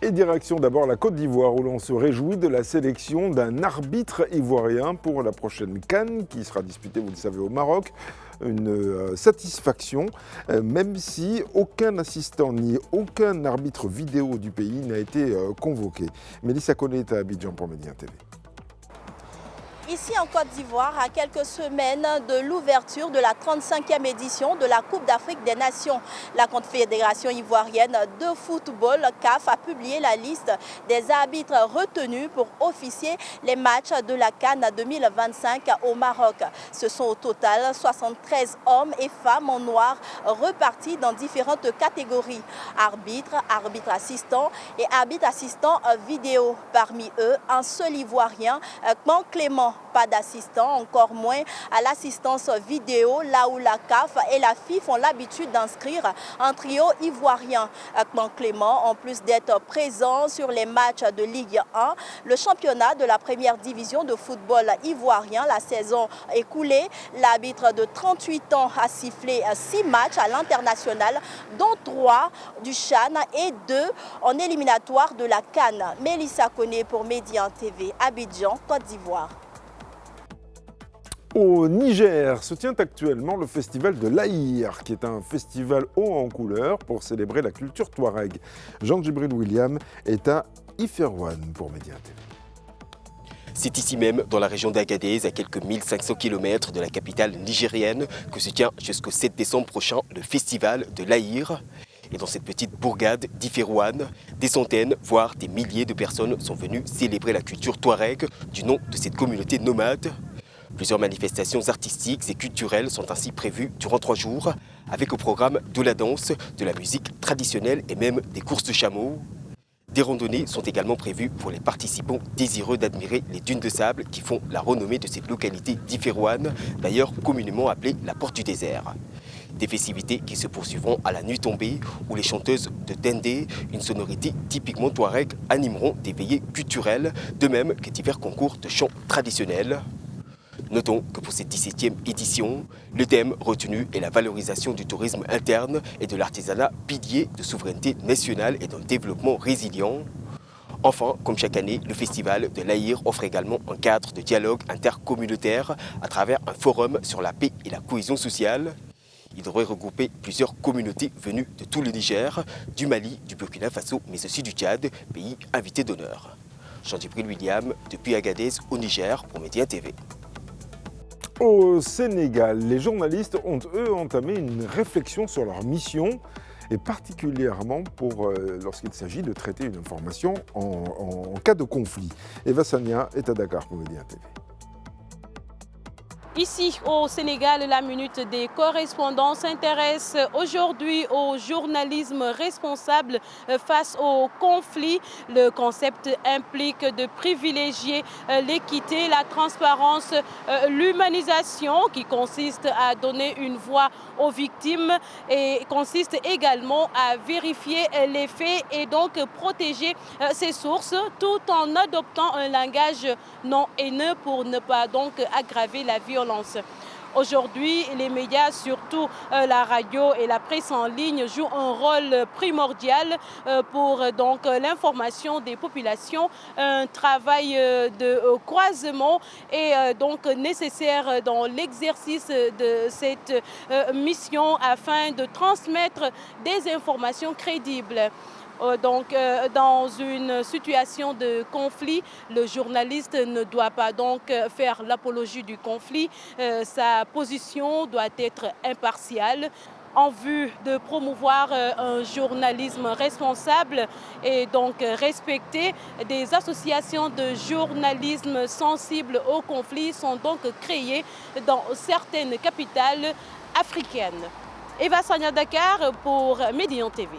Et direction d'abord la Côte d'Ivoire où l'on se réjouit de la sélection d'un arbitre ivoirien pour la prochaine CAN qui sera disputée, vous le savez, au Maroc. Une satisfaction, même si aucun assistant ni aucun arbitre vidéo du pays n'a été convoqué. Mélissa Koné est à Abidjan pour Média TV. Ici en Côte d'Ivoire, à quelques semaines de l'ouverture de la 35e édition de la Coupe d'Afrique des Nations, la Confédération ivoirienne de football, CAF, a publié la liste des arbitres retenus pour officier les matchs de la CAN 2025 au Maroc. Ce sont au total 73 hommes et femmes en noir repartis dans différentes catégories. Arbitres, arbitres assistants et arbitres assistants vidéo. Parmi eux, un seul Ivoirien, Clément. Pas d'assistant, encore moins à l'assistance vidéo, là où la CAF et la FIFA ont l'habitude d'inscrire un trio ivoirien. Clément, en plus d'être présent sur les matchs de Ligue 1, le championnat de la première division de football ivoirien, la saison écoulée, l'arbitre de 38 ans a sifflé 6 matchs à l'international, dont 3 du CHAN et 2 en éliminatoire de la CAN. Mélissa Koné pour Média TV, Abidjan, Côte d'Ivoire. Au Niger se tient actuellement le festival de l'Aïr, qui est un festival haut en couleur pour célébrer la culture touareg. Jean-Djibril William est à Iferouane pour Média TV. C'est ici même, dans la région d'Agadez, à quelques 1500 km de la capitale nigérienne, que se tient jusqu'au 7 décembre prochain le festival de l'Aïr. Et dans cette petite bourgade d'Iferouane, des centaines, voire des milliers de personnes sont venues célébrer la culture touareg du nom de cette communauté nomade. Plusieurs manifestations artistiques et culturelles sont ainsi prévues durant 3 jours, avec au programme de la danse, de la musique traditionnelle et même des courses de chameaux. Des randonnées sont également prévues pour les participants désireux d'admirer les dunes de sable qui font la renommée de cette localité d'Iferouane, d'ailleurs communément appelée la Porte du désert. Des festivités qui se poursuivront à la nuit tombée, où les chanteuses de Dendé, une sonorité typiquement touareg, animeront des veillées culturelles, de même que divers concours de chants traditionnels. Notons que pour cette 17e édition, le thème retenu est la valorisation du tourisme interne et de l'artisanat, pilier de souveraineté nationale et d'un développement résilient. Enfin, comme chaque année, le festival de l'Aïr offre également un cadre de dialogue intercommunautaire à travers un forum sur la paix et la cohésion sociale. Il devrait regrouper plusieurs communautés venues de tout le Niger, du Mali, du Burkina Faso, mais aussi du Tchad, pays invité d'honneur. Jean-Djibril William, depuis Agadez au Niger pour Média TV. Au Sénégal, les journalistes ont, eux, entamé une réflexion sur leur mission, et particulièrement lorsqu'il s'agit de traiter une information en cas de conflit. Eva Sania est à Dakar pour Média TV. Ici au Sénégal, la minute des correspondants s'intéresse aujourd'hui au journalisme responsable face au conflit. Le concept implique de privilégier l'équité, la transparence, l'humanisation qui consiste à donner une voix aux victimes et consiste également à vérifier les faits et donc protéger ses sources tout en adoptant un langage non haineux pour ne pas donc aggraver la violence. Aujourd'hui, les médias, surtout la radio et la presse en ligne, jouent un rôle primordial pour l'information des populations. Un travail de croisement est donc nécessaire dans l'exercice de cette mission afin de transmettre des informations crédibles. Dans une situation de conflit, le journaliste ne doit pas faire l'apologie du conflit. Sa position doit être impartiale en vue de promouvoir un journalisme responsable et donc respecté. Des associations de journalisme sensibles au conflit sont donc créées dans certaines capitales africaines. Eva Sania Dakar pour Média TV.